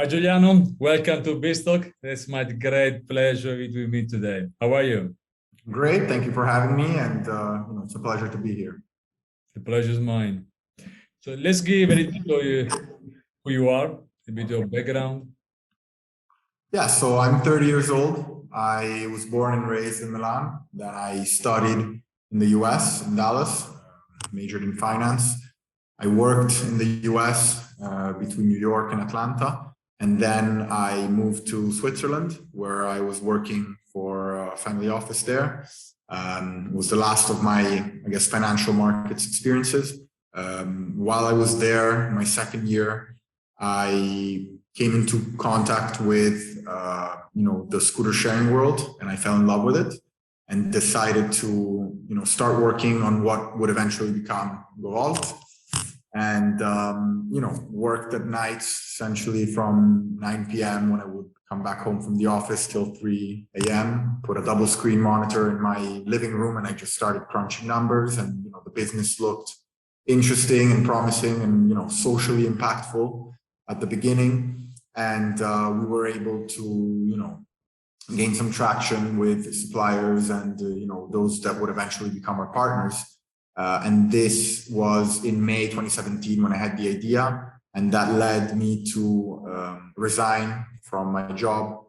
Hi, Giuliano. Welcome to BizTalk. It's my great pleasure with me today. How are you? Great. Thank you for having me. And it's a pleasure to be here. The pleasure is mine. So let's give a little who you are, a bit of background. Yeah, so I'm 30 years old. I was born and raised in Milan. Then I studied in the US, in Dallas, majored in finance. I worked in the US between New York and Atlanta. And then I moved to Switzerland, where I was working for a family office there. It was the last of my, financial markets experiences. While I was there, my second year, I came into contact with, the scooter sharing world, and I fell in love with it and decided to, start working on what would eventually become GoVolt. And, worked at nights essentially from 9 p.m. when I would come back home from the office till 3 a.m., put a double screen monitor in my living room, and I just started crunching numbers. And, the business looked interesting and promising and, socially impactful at the beginning. And we were able to, gain some traction with suppliers and, those that would eventually become our partners. And this was in May 2017 when I had the idea, and that led me to resign from my job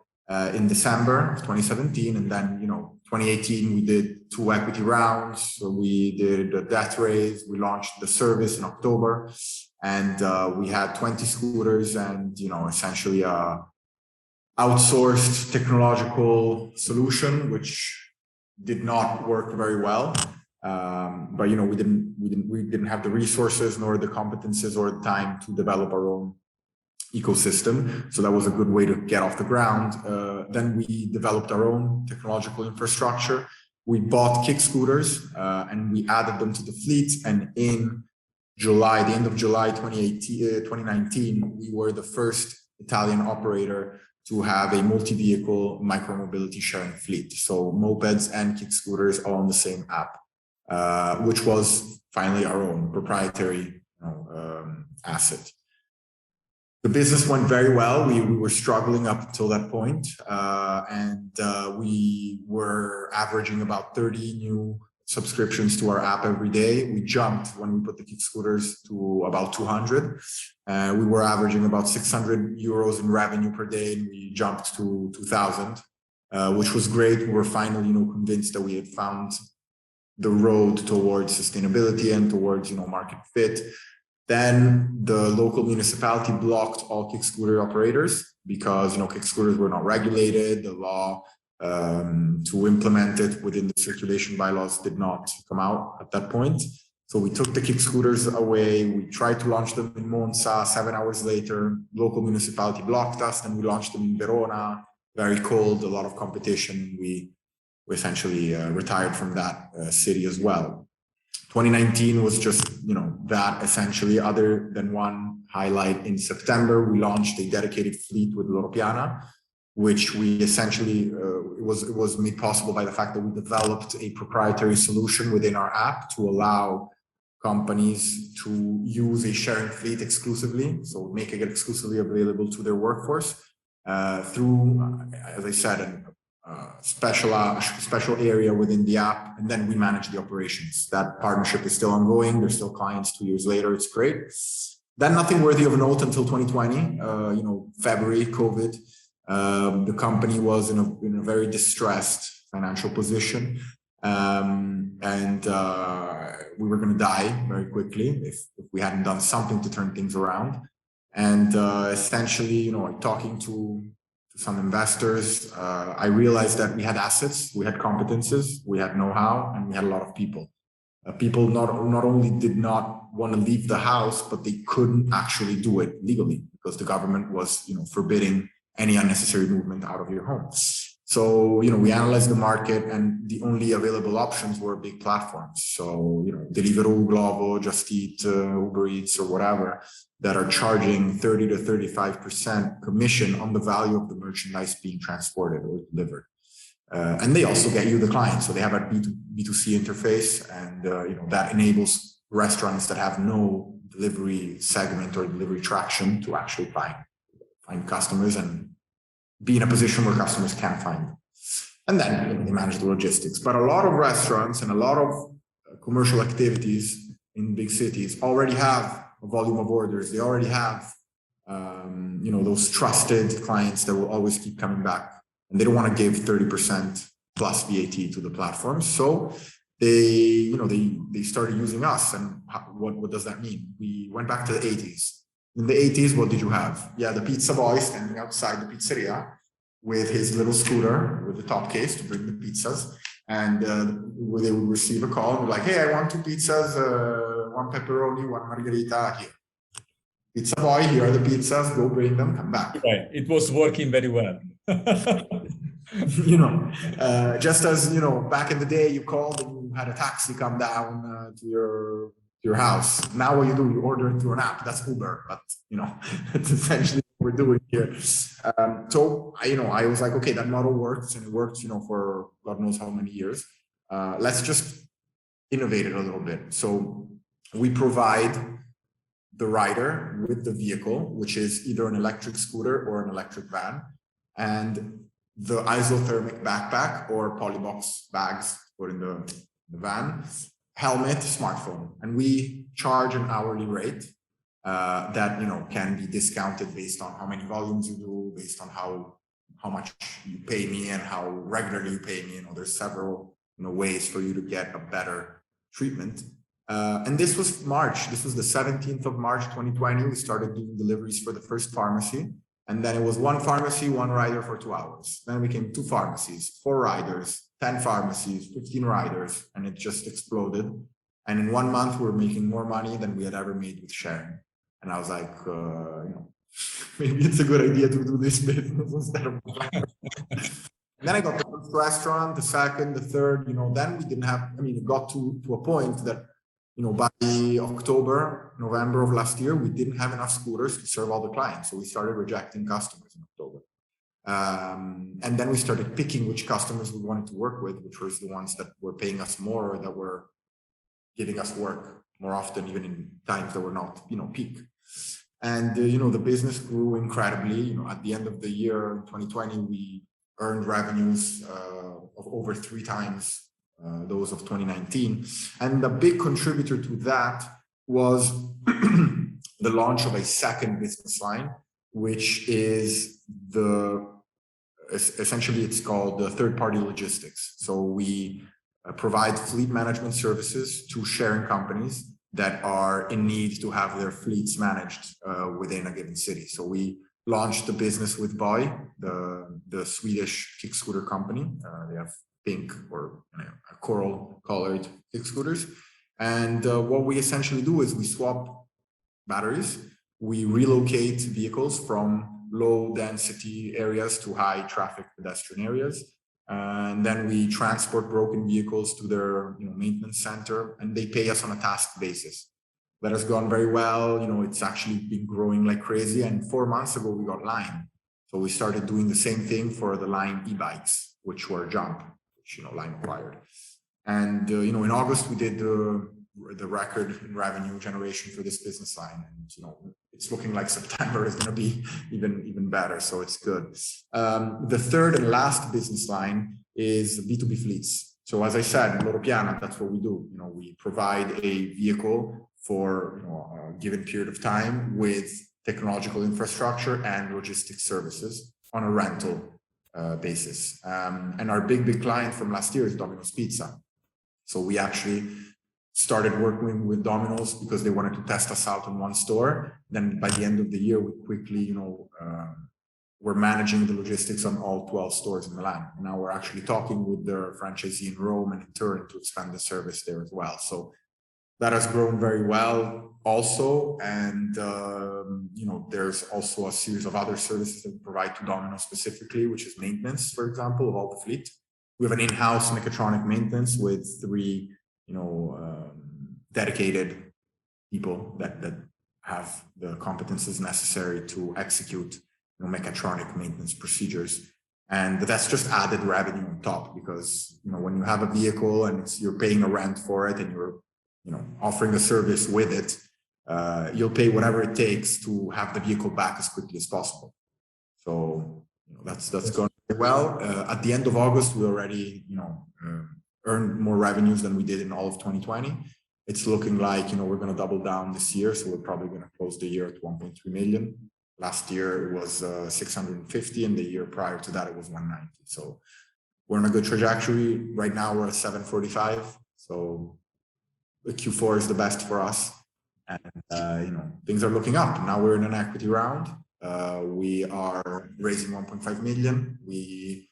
in December of 2017. And then, 2018, we did 2 equity rounds. So we did a debt raise. We launched the service in October, and we had 20 scooters and, essentially a outsourced technological solution, which did not work very well. But we didn't have the resources nor the competences or the time to develop our own ecosystem. So that was a good way to get off the ground. Then we developed our own technological infrastructure. We bought kick scooters and we added them to the fleet. And in July, the end of July 2019, we were the first Italian operator to have a multi-vehicle micro-mobility sharing fleet. So mopeds and kick scooters all on the same app. Which was finally our own proprietary asset. The business went very well. We were struggling up until that point, and we were averaging about 30 new subscriptions to our app every day. We jumped when we put the kick scooters to about 200. We were averaging about 600 euros in revenue per day, and we jumped to 2,000, which was great. We were finally, convinced that we had found the road towards sustainability and towards, market fit. Then the local municipality blocked all kick scooter operators because, kick scooters were not regulated. The law to implement it within the circulation bylaws did not come out at that point. So we took the kick scooters away. We tried to launch them in Monza. 7 hours later, local municipality blocked us. Then we launched them in Verona, very cold, a lot of competition. We essentially retired from that city as well. 2019 was just, that essentially, other than one highlight. In September, we launched a dedicated fleet with Loro Piana, which we essentially, it was made possible by the fact that we developed a proprietary solution within our app to allow companies to use a sharing fleet exclusively, so making it exclusively available to their workforce through, as I said, special area within the app, and then we manage the operations. That partnership is still ongoing. There's still clients 2 years later. It's great. Then nothing worthy of note until 2020. February, COVID. The company was in a very distressed financial position, and we were going to die very quickly if we hadn't done something to turn things around. And essentially, talking to some investors, I realized that we had assets, we had competences, we had know-how, and we had a lot of people. People not only did not want to leave the house, but they couldn't actually do it legally because the government was, forbidding any unnecessary movement out of your home. So, we analyzed the market, and the only available options were big platforms. So, Deliveroo, Glovo, Just Eat, Uber Eats, or whatever, that are charging 30 to 35% commission on the value of the merchandise being transported or delivered. And they also get you the client. So they have a B2C interface, and that enables restaurants that have no delivery segment or delivery traction to actually find find customers and be in a position where customers can find them. And then they manage the logistics. But a lot of restaurants and a lot of commercial activities in big cities already have a volume of orders. They already have, those trusted clients that will always keep coming back, and they don't want to give 30% plus VAT to the platform. So they started using us. And what does that mean? We went back to the 80s. In the 80s, what did you have? Yeah, the pizza boy standing outside the pizzeria with his little scooter with the top case to bring the pizzas. And they would receive a call and be like, hey, I want 2 pizzas, 1 pepperoni, 1 margherita here. Pizza boy, here are the pizzas, go bring them, come back. Right. It was working very well. Just as, back in the day, you called and you had a taxi come down to your house. Now what you do, you order it through an app. That's Uber, but, it's essentially what we're doing here. So, I was like, okay, that model works, and it worked, for God knows how many years. Let's just innovate it a little bit. So we provide the rider with the vehicle, which is either an electric scooter or an electric van, and the isothermic backpack or polybox bags put in the van, helmet, smartphone. And we charge an hourly rate that can be discounted based on how many volumes you do, based on how much you pay me and how regularly you pay me. There's several ways for you to get a better treatment. And this was March. This was the 17th of March, 2020. We started doing deliveries for the first pharmacy. And then it was 1 pharmacy, 1 rider for 2 hours. Then it became 2 pharmacies, 4 riders, 10 pharmacies, 15 riders, and it just exploded. And in 1 month, we were making more money than we had ever made with sharing. And I was like, maybe it's a good idea to do this business instead of. And then I got the first restaurant, the second, the third. Then we didn't have. It got to a point that, by October, November of last year, we didn't have enough scooters to serve all the clients. So we started rejecting customers in October. And then we started picking which customers we wanted to work with, which was the ones that were paying us more, that were giving us work more often, even in times that were not, peak. And, the business grew incredibly. At the end of the year, 2020, we earned revenues of over 3 times those of 2019. And the big contributor to that was the launch of a second business line, which is essentially it's called the third-party logistics. So we provide fleet management services to sharing companies that are in need to have their fleets managed within a given city. So we launched the business with Voi, the Swedish kick scooter company. They have pink or coral colored kick scooters. And what we essentially do is we swap batteries. We relocate vehicles from low density areas to high traffic pedestrian areas. And then we transport broken vehicles to their maintenance center, and they pay us on a task basis. That has gone very well. It's actually been growing like crazy. And 4 months ago, we got Lime. So we started doing the same thing for the Lime e-bikes, which were Jump, which Lime acquired. And in August, we did the record in revenue generation for this business line. And it's looking like September is going to be even better. So it's good. The third and last business line is B2b Fleets. So as I said, Loro Piana, that's what we do. We provide a vehicle for a given period of time with technological infrastructure and logistics services on a rental basis. And our big client from last year is Domino's Pizza. So we actually started working with Domino's because they wanted to test us out in one store. Then by the end of the year, we quickly, we're managing the logistics on all 12 stores in Milan. Now we're actually talking with their franchisee in Rome and in Turin to expand the service there as well. So that has grown very well also. And, there's also a series of other services that we provide to Domino's specifically, which is maintenance, for example, of all the fleet. We have an in-house mechatronic maintenance with 3 dedicated people that have the competences necessary to execute mechatronic maintenance procedures. And that's just added revenue on top, because when you have a vehicle and you're paying a rent for it and you're offering a service with it, you'll pay whatever it takes to have the vehicle back as quickly as possible. So that's going very well. At the end of August, we already earned more revenues than we did in all of 2020. It's looking like we're going to double down this year, so we're probably going to close the year at 1.3 million. Last year it was 650, and the year prior to that it was 190. So we're on a good trajectory. Right now we're at 745. So the Q4 is the best for us, and things are looking up. Now we're in an equity round. We are raising 1.5 million. We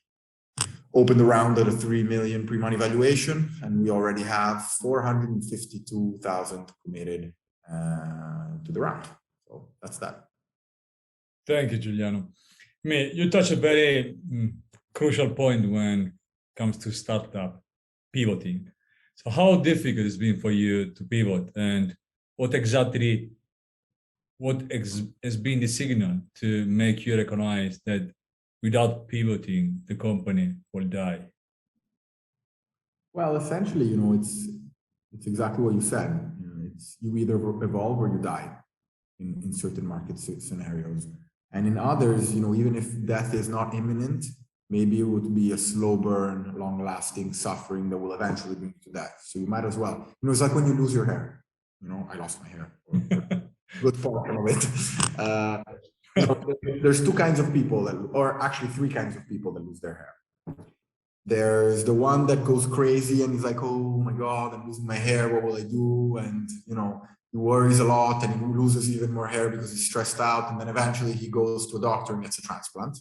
opened the round at a 3 million pre-money valuation, and we already have 452,000 committed to the round. So that's that. Thank you, Giuliano. You touch a very crucial point when it comes to startup pivoting. So how difficult it's been for you to pivot, and what has been the signal to make you recognize that without pivoting, the company will die? Well, essentially, it's exactly what you said. It's you either evolve or you die in certain market scenarios. And in others, even if death is not imminent, maybe it would be a slow burn, long-lasting suffering that will eventually bring you to death. So you might as well. It's like when you lose your hair. I lost my hair. Good portion of it. There's two kinds of people or actually three kinds of people that lose their hair. There's the one that goes crazy and is like, oh my God, I'm losing my hair. What will I do? And, he worries a lot and he loses even more hair because he's stressed out. And then eventually he goes to a doctor and gets a transplant.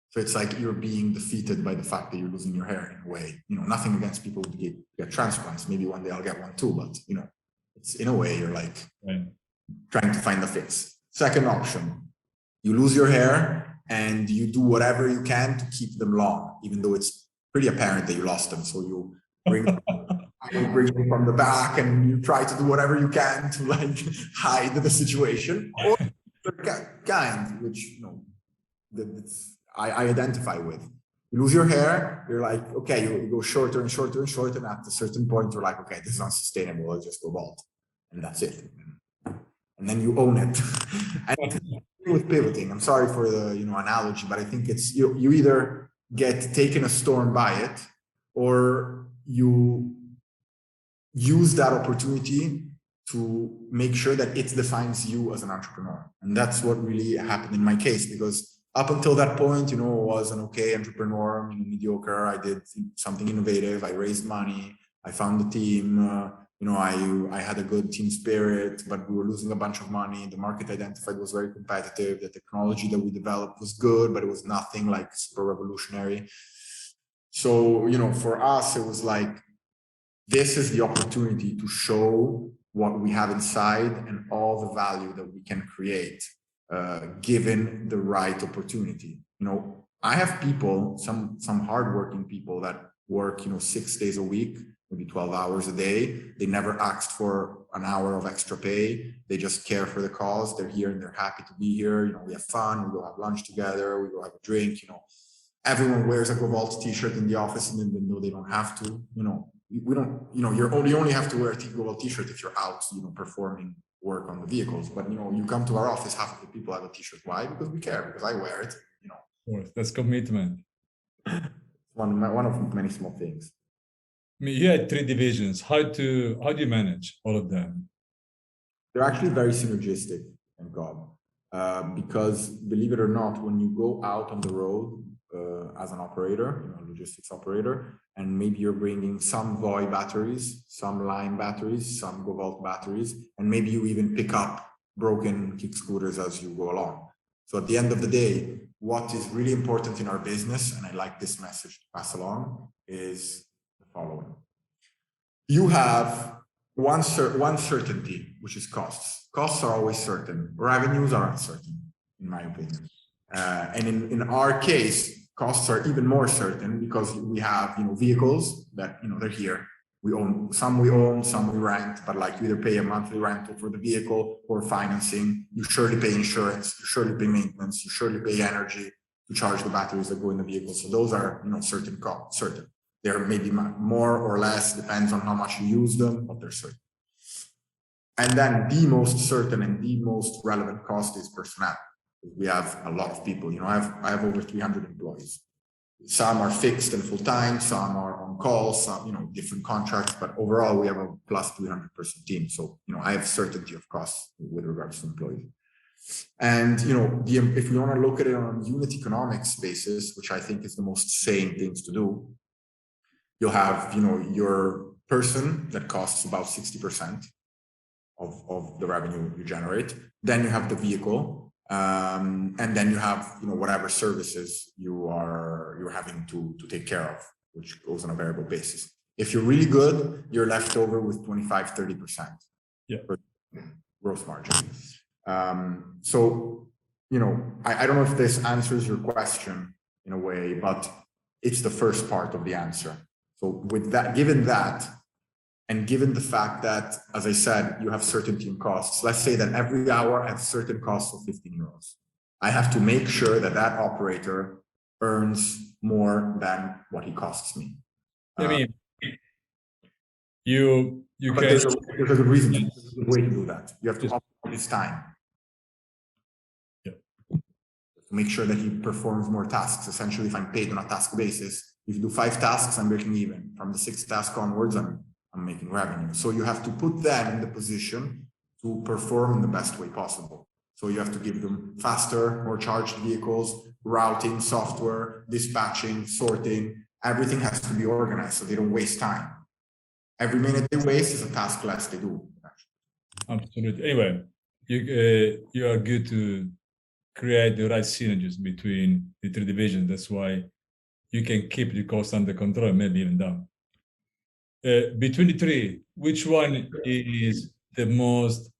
So it's like you're being defeated by the fact that you're losing your hair in a way. Nothing against people who get transplants. Maybe one day I'll get one too, but, it's in a way you're like trying to find the fix. Second option, you lose your hair and you do whatever you can to keep them long, even though it's pretty apparent that you lost them. So you bring them from the back and you try to do whatever you can to hide the situation. Or the kind, which I identify with. You lose your hair, you're like, okay, you go shorter and shorter and shorter, and at a certain point you're like, okay, this is unsustainable, I'll just go bald. And that's it. And then you own it. And with pivoting, I'm sorry for the analogy, but I think it's you either get taken a storm by it, or you use that opportunity to make sure that it defines you as an entrepreneur. And that's what really happened in my case, because up until that point, I was an okay entrepreneur, mediocre. I did something innovative. I raised money. I found the team. I had a good team spirit, but we were losing a bunch of money. The market identified was very competitive. The technology that we developed was good, but it was nothing like super revolutionary. So, for us, it was like, this is the opportunity to show what we have inside and all the value that we can create, given the right opportunity. I have people, some hardworking people that work, 6 days a week, maybe 12 hours a day. They never asked for an hour of extra pay. They just care for the cause. They're here and they're happy to be here. We have fun. We go have lunch together. We go have a drink. Everyone wears a GoVolt t-shirt in the office, and even though they don't have to. We don't. You only have to wear a GoVolt t-shirt if you're out, performing work on the vehicles. But you come to our office, half of the people have a t-shirt. Why? Because we care. Because I wear it. Of course, that's commitment. One of many small things. You had 3 divisions. How do you manage all of them? They're actually very synergistic, thank God. Because believe it or not, when you go out on the road as an operator, logistics operator, and maybe you're bringing some Voi batteries, some Lime batteries, some GoVolt batteries, and maybe you even pick up broken kick scooters as you go along. So at the end of the day, what is really important in our business, and I like this message to pass along, is the following. You have one certainty, which is costs. Costs are always certain. Revenues are uncertain, in my opinion. And in our case, costs are even more certain because we have vehicles that they're here. We own, some we rent, but like you either pay a monthly rental for the vehicle or financing. You surely pay insurance, you surely pay maintenance, you surely pay energy to charge the batteries that go in the vehicle. So those are certain costs, certain. They're maybe more or less, depends on how much you use them, but they're certain. And then the most certain and the most relevant cost is personnel. We have a lot of people. You know, I have over 300 employees. Some are fixed and full-time, some are on call, some, you know, different contracts, but overall we have a plus 300 person team. So, you know, I have certainty of costs with regards to employees. And, you know, if we want to look at it on a unit economics basis, which I think is the most sane things to do, you'll have, you know, your person that costs about 60% of the revenue you generate. Then you have the vehicle. And then you have, you know, whatever services you're having to take care of, which goes on a variable basis. If you're really good, you're left over with 25-30% gross margin. So, you know, I don't know if this answers your question in a way, but it's the first part of the answer. So with that, given that, and given the fact that, as I said, you have certainty in costs, let's say that every hour I have certain costs of 15 euros. I have to make sure that that operator earns more than what he costs me. I mean, you but can... there's a good reason, there's a good way to do that. You have to optimize his time. Yeah. To make sure that he performs more tasks. Essentially, if I'm paid on a task basis, if you do 5 tasks, I'm breaking even. From the 6th task onwards, I'm making revenue. So you have to put them in the position to perform in the best way possible. So you have to give them faster, more charged vehicles, routing, software, dispatching, sorting. Everything has to be organized so they don't waste time. Every minute they waste is a task less they do. Absolutely. Anyway, you are good to create the right synergies between the 3 divisions. That's why you can keep the cost under control, maybe even down. Between the 3, which one is the most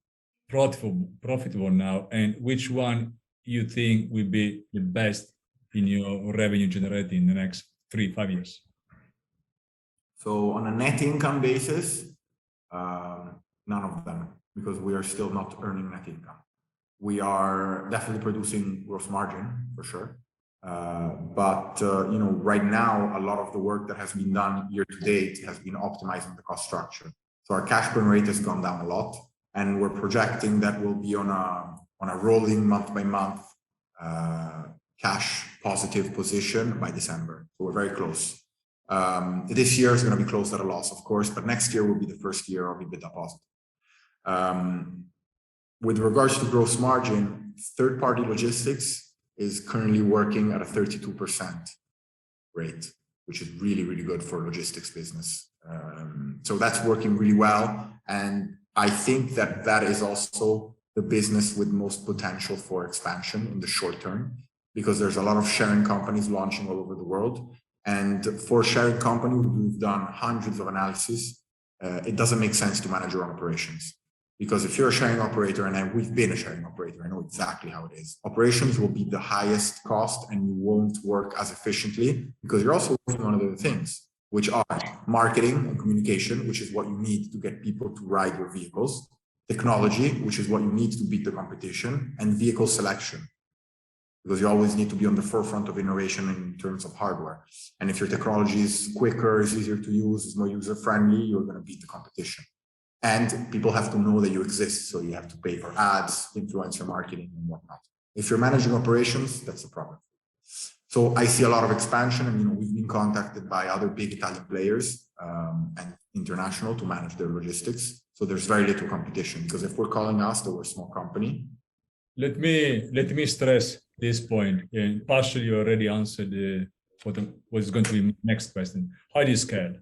profitable now, and which one you think will be the best in your revenue generating in the next 3-5 years? So on a net income basis, none of them, because we are still not earning net income. We are definitely producing gross margin for sure. But you know, right now, a lot of the work that has been done year to date has been optimizing the cost structure. So our cash burn rate has gone down a lot, and we're projecting that we'll be on a rolling month by month cash positive position by December. So we're very close. This year is going to be closed at a loss, of course, but next year will be the first year of EBITDA positive. With regards to gross margin, third-party logistics is currently working at a 32% rate, which is really, really good for a logistics business. So that's working really well. And I think that that is also the business with most potential for expansion in the short term, because there's a lot of sharing companies launching all over the world. And for a sharing company, we've done hundreds of analyses. It doesn't make sense to manage your own operations. Because if you're a sharing operator, and we've been a sharing operator, I know exactly how it is. Operations will be the highest cost and you won't work as efficiently because you're also working on other things, which are marketing and communication, which is what you need to get people to ride your vehicles, technology, which is what you need to beat the competition, and vehicle selection, because you always need to be on the forefront of innovation in terms of hardware. And if your technology is quicker, is easier to use, is more user-friendly, you're going to beat the competition. And people have to know that you exist, so you have to pay for ads, influencer marketing, and whatnot. If you're managing operations, that's the problem. So I see a lot of expansion, and you know, we've been contacted by other big Italian players and international to manage their logistics. So there's very little competition, because if we're calling us, that we're a small company. Let me stress this point, and partially you already answered what is going to be my next question. How do you scale?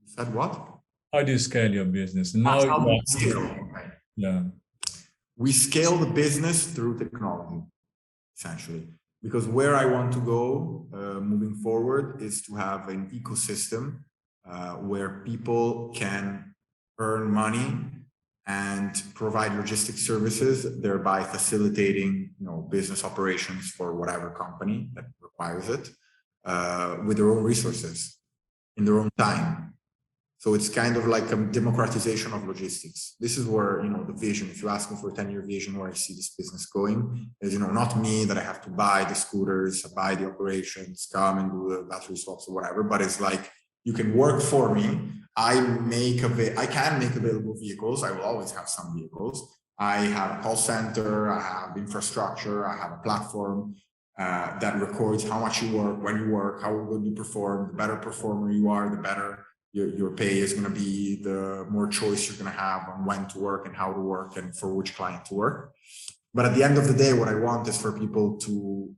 You said what? How do you scale your business? Now, yeah. We scale the business through technology, essentially, because where I want to go moving forward is to have an ecosystem where people can earn money and provide logistics services, thereby facilitating, you know, business operations for whatever company that requires it with their own resources in their own time. So it's kind of like a democratization of logistics. This is where, you know, the vision, if you ask me for a 10-year vision where I see this business going, is, you know, not me that I have to buy the scooters, buy the operations, come and do the battery swaps or whatever, but it's like, you can work for me. I can make available vehicles. I will always have some vehicles, I have a call center, I have infrastructure, I have a platform that records how much you work, when you work, how good you perform. The better performer you are, the better your pay is going to be, the more choice you're going to have on when to work and how to work and for which client to work. But at the end of the day, what I want is for people to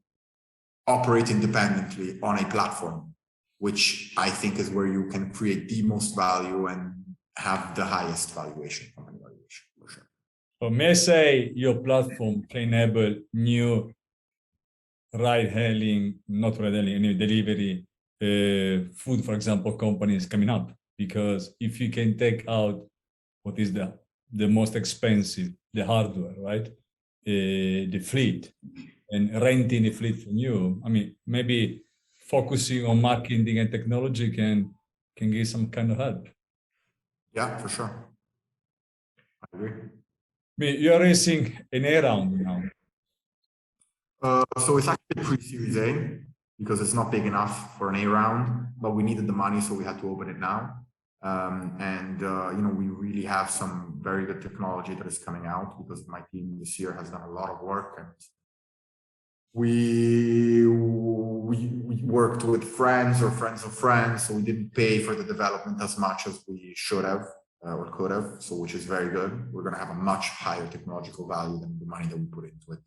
operate independently on a platform, which I think is where you can create the most value and have the highest valuation, company valuation, for sure. So may I say your platform can enable new ride-hailing, not ride-hailing, any delivery, food, for example, companies coming up? Because if you can take out what is the most expensive, the hardware, right? The fleet, and renting the fleet from you, I mean, maybe focusing on marketing and technology can give some kind of help. Yeah, for sure. I agree. I mean, you're raising an A round now. So it's actually pre-Series A because it's not big enough for an A round, but we needed the money, so we had to open it now. You know, we really have some very good technology that is coming out because my team this year has done a lot of work, and we worked with friends or friends of friends, so we didn't pay for the development as much as we should have or could have, so which is very good. We're going to have a much higher technological value than the money that we put into it.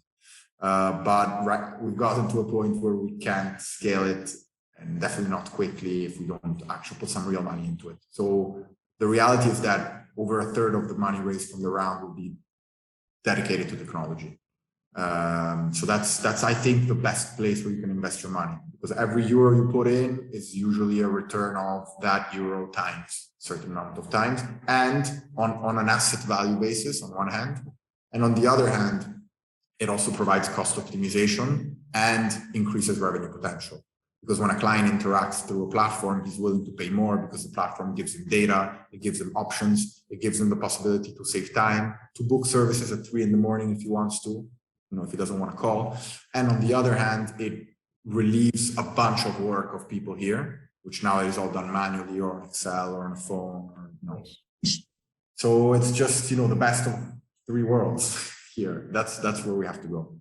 But we've gotten to a point where we can't scale it, and definitely not quickly if we don't actually put some real money into it. So the reality is that over a third of the money raised from the round will be dedicated to technology. So that's I think the best place where you can invest your money, because every euro you put in is usually a return of that euro times a certain amount of times, and on an asset value basis on one hand, and on the other hand, it also provides cost optimization and increases revenue potential. Because when a client interacts through a platform, he's willing to pay more because the platform gives him data, it gives him options, it gives him the possibility to save time, to book services at 3 a.m. if he wants to, you know, if he doesn't want to call. And on the other hand, it relieves a bunch of work of people here, which now is all done manually or on Excel or on a phone, or, you know. So it's just, you know, the best of 3 worlds here. That's where we have to go.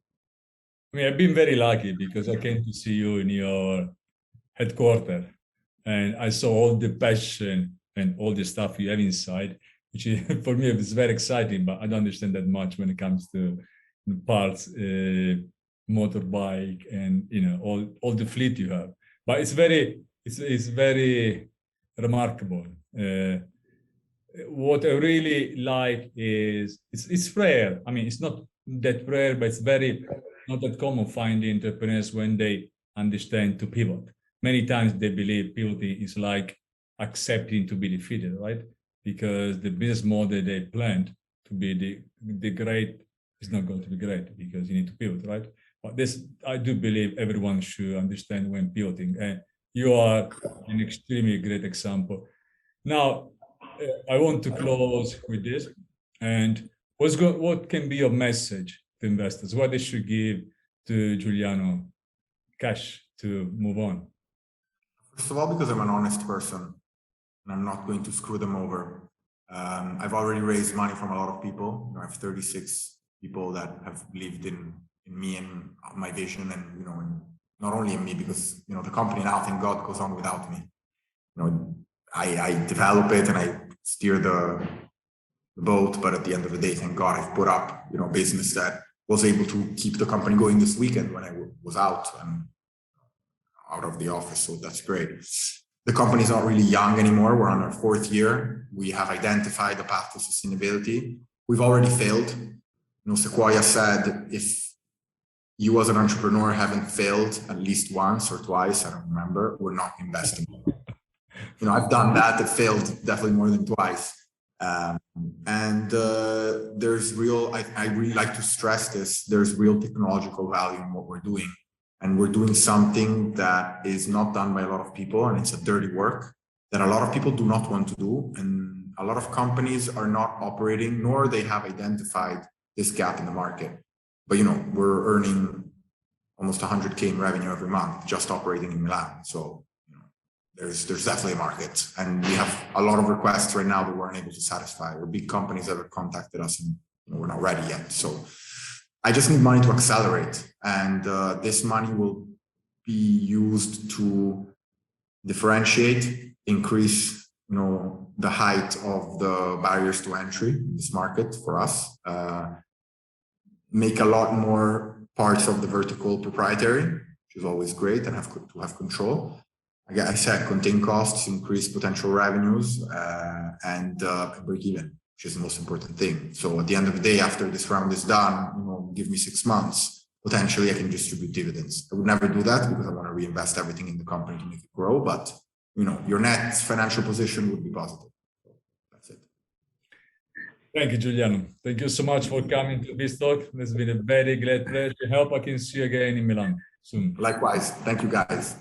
I mean, I've been very lucky because I came to see you in your headquarters, and I saw all the passion and all the stuff you have inside, which is, for me, it's very exciting, but I don't understand that much when it comes to parts, motorbike, and, you know, all the fleet you have. But it's very remarkable. What I really like is it's rare. I mean, it's not that rare, but it's very not that common finding entrepreneurs when they understand to pivot. Many times they believe pivoting is like accepting to be defeated, right? Because the business model they planned to be the great is not going to be great because you need to pivot, right? But this, I do believe everyone should understand when pivoting, and you are an extremely great example. Now, I want to close with this, and what can be your message to investors? What they should give to Giuliano cash to move on? First of all, because I'm an honest person and I'm not going to screw them over. I've already raised money from a lot of people. I have 36 people that have believed in me and my vision, and, you know, and not only in me, because, you know, the company now, thank God, goes on without me. You know, I develop it and I steer the boat, but at the end of the day, thank God, I've put up, you know, business that was able to keep the company going this weekend when I was out of the office. So that's great. The company is not really young anymore. We're on our 4th year. We have identified the path to sustainability. We've already failed. You know, Sequoia said, if you as an entrepreneur haven't failed at least once or twice, I don't remember, we're not investing. You know, I've done that. It failed definitely more than twice. There's real, I really like to stress this, there's real technological value in what we're doing. And we're doing something that is not done by a lot of people, and it's a dirty work that a lot of people do not want to do. And a lot of companies are not operating, nor they have identified this gap in the market. But, you know, we're earning almost 100K in revenue every month just operating in Milan. So, you know, there's definitely a market, and we have a lot of requests right now that we're unable to satisfy, or big companies that have contacted us and we're not ready yet. So I just need money to accelerate, and this money will be used to differentiate, increase, the height of the barriers to entry in this market for us, make a lot more parts of the vertical proprietary, which is always great, and to have control. Like I said, contain costs, increase potential revenues, and break even, which is the most important thing. So at the end of the day, after this round is done, give me 6 months, potentially I can distribute dividends. I would never do that because I want to reinvest everything in the company to make it grow. But, your net financial position would be positive. So that's it. Thank you, Giuliano. Thank you so much for coming to BizTalk. It's been a very great pleasure. I hope I can see you again in Milan soon. Likewise. Thank you, guys.